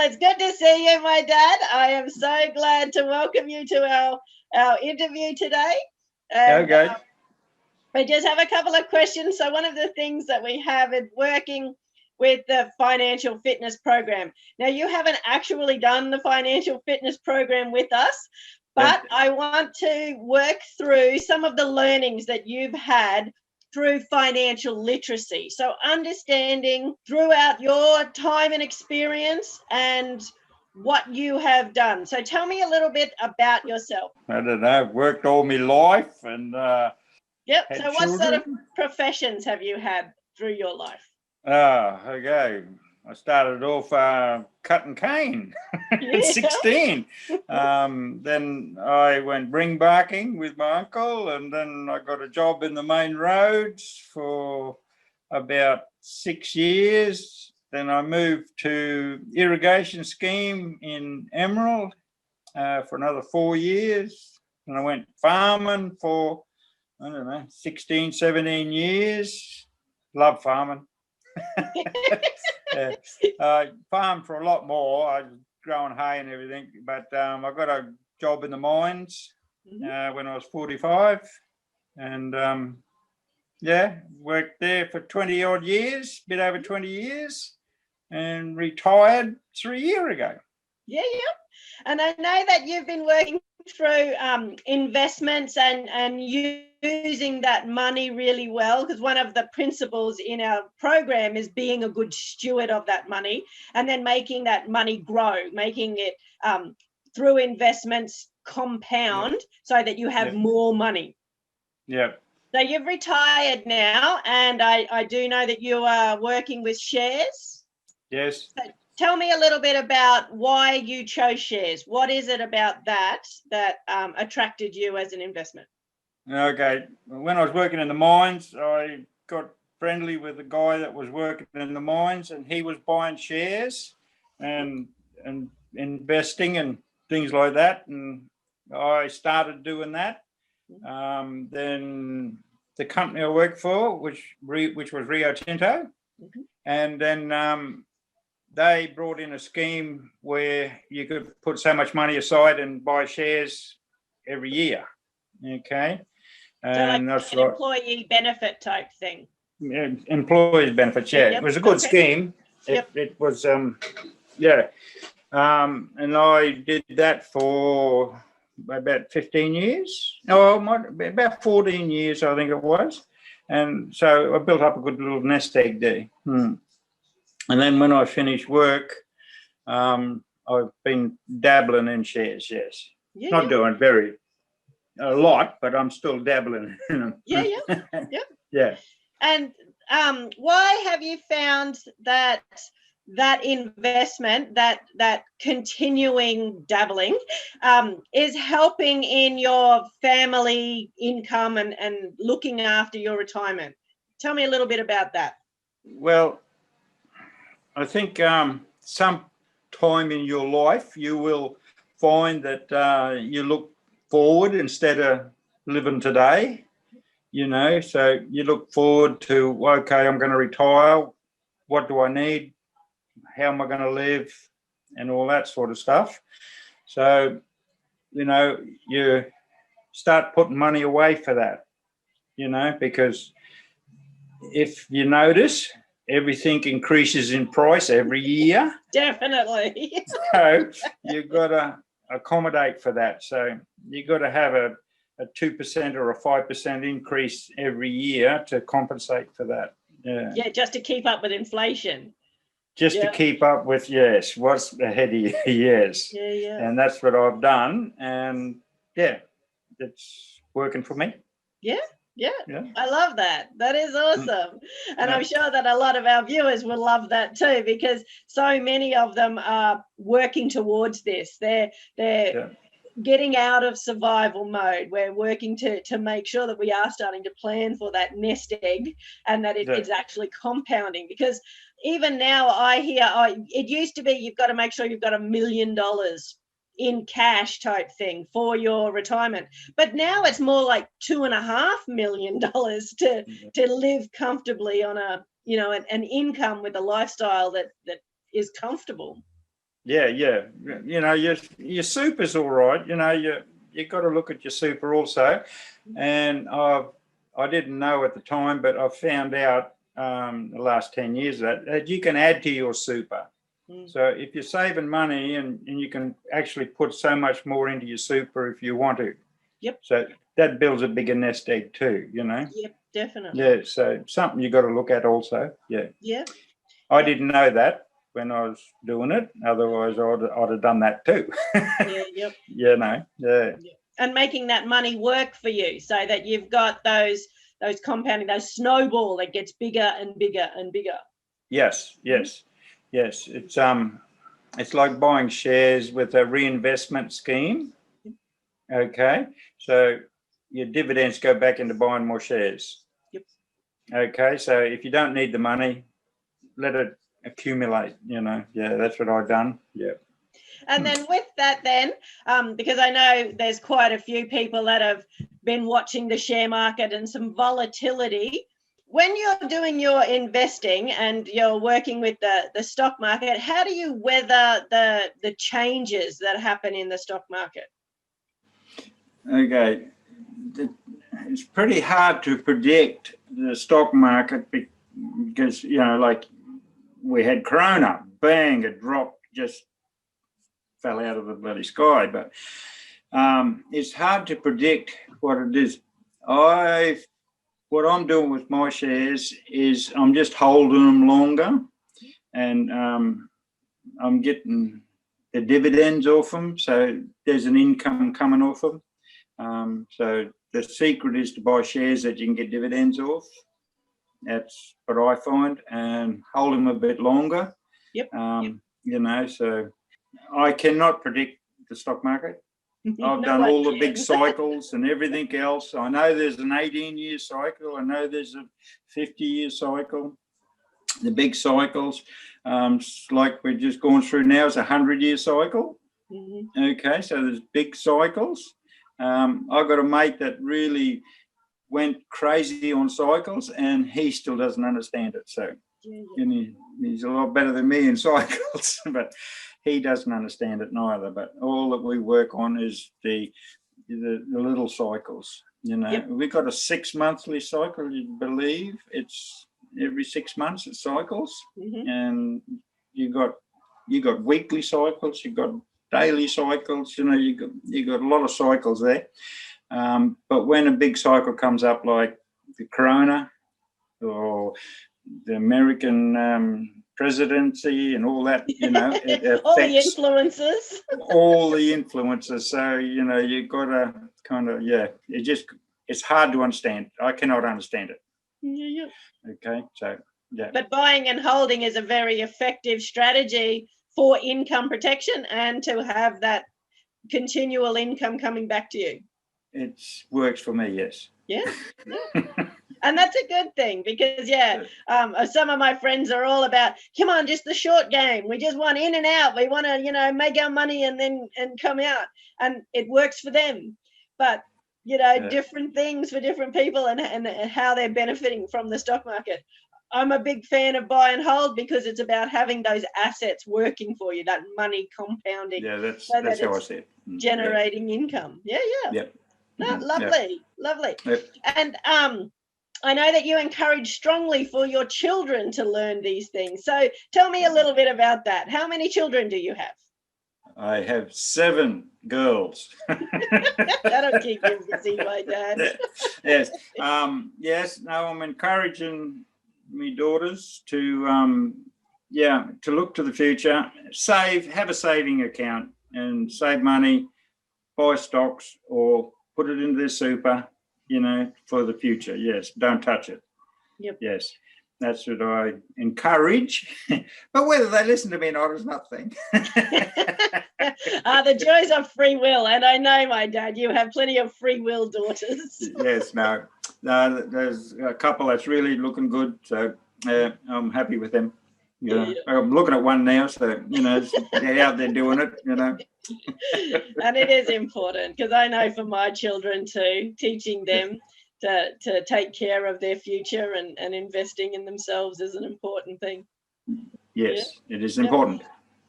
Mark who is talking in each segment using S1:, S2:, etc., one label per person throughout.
S1: it's good to see you, my dad. I am so glad to welcome you to our interview today. And,
S2: okay.
S1: I just have a couple of questions. So one of the things that we have is working with the financial fitness program. Now, you haven't actually done the financial fitness program with us, but I want to work through some of the learnings that you've had through financial literacy. So understanding throughout your time and experience and what you have done. So tell me a little bit about yourself.
S2: I don't know. I've worked all my life and
S1: Yep.
S2: had
S1: So what
S2: children.
S1: sort of professions have you had through your life?
S2: Okay. I started off cutting cane at 16. Then I went ring barking with my uncle, and then I got a job in the main roads for about 6 years. Then I moved to irrigation scheme in Emerald for another 4 years. And I went farming for, I don't know, 16, 17 years. Love farming. I farmed for a lot more. I was growing hay and everything, but I got a job in the mines when I was 45, and worked there for 20 odd years, bit over 20 years, and retired 3 years ago.
S1: Yeah. And I know that you've been working through investments and using that money really well, because one of the principles in our program is being a good steward of that money and then making that money grow, making it through investments compound so that you have more money.
S2: Yeah.
S1: So you've retired now, and I do know that you are working with shares.
S2: Yes.
S1: So tell me a little bit about why you chose shares. What is it about that attracted you as an investment?
S2: Okay. When I was working in the mines, I got friendly with the guy that was working in the mines, and he was buying shares and investing and things like that. And I started doing that. Then the company I worked for, which was Rio Tinto, and then they brought in a scheme where you could put so much money aside and buy shares every year. Okay.
S1: And so like an employee benefit type thing.
S2: Employees benefits, yeah. It was a good scheme. It was, and I did that for about 15 years. About 14 years, I think it was. And so I built up a good little nest egg there. And then when I finished work, I've been dabbling in shares, yes. Not doing a lot, but I'm still dabbling in them. Yeah.
S1: And why have you found that investment, that continuing dabbling, is helping in your family income and looking after your retirement? Tell me a little bit about that.
S2: Well, I think some time in your life you will find that you look forward instead of living today, so you look forward to, okay, I'm going to retire. What do I need? How am I going to live? And all that sort of stuff. So, you start putting money away for that, because if you notice, everything increases in price every year.
S1: Definitely.
S2: So you've got to accommodate for that. So you've got to have a 2% or a 5% increase every year to compensate for that.
S1: Yeah, just to keep up with inflation.
S2: To keep up with, what's ahead of you, yes.
S1: Yeah.
S2: And that's what I've done. And, it's working for me.
S1: Yeah. I love that. That is awesome. And I'm sure that a lot of our viewers will love that too, because so many of them are working towards this. They're getting out of survival mode. We're working to make sure that we are starting to plan for that nest egg and that it's actually compounding. Because even now I hear, it used to be you've got to make sure you've got $1 million in cash type thing for your retirement, but now it's more like $2.5 million to live comfortably on an income with a lifestyle that is comfortable.
S2: Yeah. You know, your super's all right. You know, you got to look at your super also. And I didn't know at the time, but I found out the last 10 years that you can add to your super. So if you're saving money and you can actually put so much more into your super if you want to.
S1: Yep.
S2: So that builds a bigger nest egg too, you know.
S1: Yep, definitely.
S2: Yeah, so something you got to look at also. Yeah.
S1: Yeah.
S2: I didn't know that when I was doing it. Otherwise, I'd have done that too.
S1: Yeah. Yep.
S2: You know. Yeah.
S1: And making that money work for you, so that you've got those compounding, those snowball that gets bigger and bigger and bigger.
S2: Yes. It's like buying shares with a reinvestment scheme. Okay, so your dividends go back into buying more shares.
S1: Yep.
S2: Okay, so if you don't need the money, let it accumulate, you know. Yeah, that's what I've done. Yeah.
S1: And then with that then, because I know there's quite a few people that have been watching the share market and some volatility. When you're doing your investing and you're working with the stock market, how do you weather the changes that happen in the stock market?
S2: Okay, it's pretty hard to predict the stock market because, you know, like we had Corona, bang, it dropped, just fell out of the bloody sky. But it's hard to predict what it is. What I'm doing with my shares is I'm just holding them longer, and I'm getting the dividends off them. So there's an income coming off them. So the secret is to buy shares that you can get dividends off. That's what I find, and hold them a bit longer.
S1: Yep.
S2: You know, so I cannot predict the stock market. I've done all the big cycles and everything else. I know there's an 18-year cycle. I know there's a 50-year cycle. The big cycles, like we're just going through now, is a 100-year cycle. Okay, so there's big cycles. I've got a mate that really went crazy on cycles, and he still doesn't understand it. So he's a lot better than me in cycles, but he doesn't understand it neither. But all that we work on is the little cycles. You know, we've got a 6-monthly cycle. You believe it's every 6 months it cycles, and you got weekly cycles. You got daily cycles. You know, you got a lot of cycles there. But when a big cycle comes up, like the Corona or the American presidency and all that, you know, it affects all the influences. So, you know, you've got to kind of, it's hard to understand. I cannot understand it. Okay, so, yeah.
S1: But buying and holding is a very effective strategy for income protection and to have that continual income coming back to you.
S2: It works for me, yes.
S1: Yeah. And that's a good thing because, some of my friends are all about, come on, just the short game. We just want in and out. We want to, you know, make our money and come out. And it works for them. But, you know, different things for different people and how they're benefiting from the stock market. I'm a big fan of buy and hold because it's about having those assets working for you, that money compounding.
S2: Yeah, that's how I see it.
S1: Generating income. Yeah.
S2: Yep.
S1: No, lovely.
S2: Yep.
S1: And I know that you encourage strongly for your children to learn these things. So tell me a little bit about that. How many children do you have?
S2: I have 7 girls.
S1: That'll keep you busy, my dad.
S2: Yes. I'm encouraging my daughters to look to the future, have a saving account and save money, buy stocks or put it into their super, you know, for the future. Yes, don't touch it.
S1: Yep.
S2: Yes, that's what I encourage. But whether they listen to me or not is nothing.
S1: The joys of free will. And I know, my dad, you have plenty of free will daughters.
S2: Yes, no, there's a couple that's really looking good. So I'm happy with them. You know, I'm looking at one now, so, you know, they're out there doing it, you know.
S1: And it is important because I know for my children too, teaching them to take care of their future and investing in themselves is an important thing.
S2: Yes, it is important.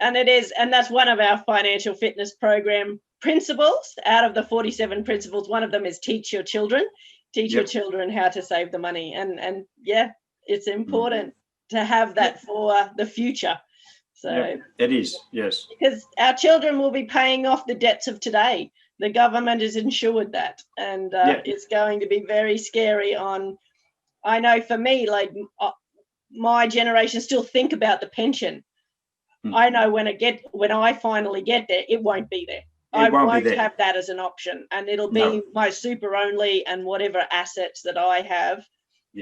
S1: And it is, and that's one of our financial fitness program principles. Out of the 47 principles, one of them is teach your children how to save the money. And yeah, it's important to have that for the future. So
S2: it is, yes.
S1: Because our children will be paying off the debts of today. The government has insured that, and it's going to be very scary. I know for me, like my generation still think about the pension. I know when I finally get there, it won't be there. I won't have that as an option, and it'll be my super only and whatever assets that I have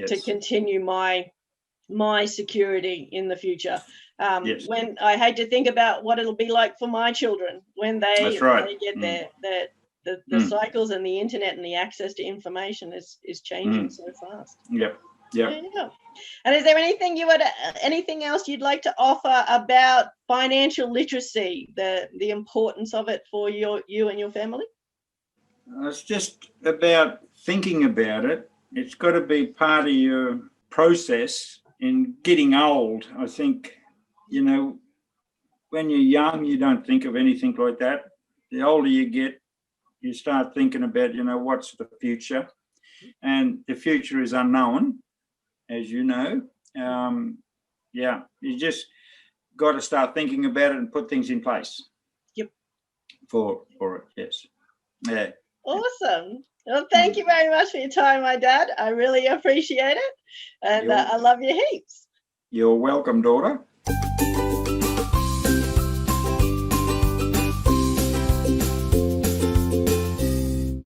S1: to continue my security in the future. When I hate to think about what it'll be like for my children when they get there, the cycles and the internet and the access to information is changing so fast.
S2: Yeah.
S1: And is there anything else you'd like to offer about financial literacy, the importance of it for you and your family?
S2: It's just about thinking about it. It's got to be part of your process in getting old. I think, when you're young, you don't think of anything like that. The older you get, you start thinking about, what's the future, and the future is unknown, as you know. You just got to start thinking about it and put things in place. For it, yes. Yeah.
S1: Awesome. Well, thank you very much for your time, my dad. I really appreciate it, and I love you heaps.
S2: You're welcome, daughter.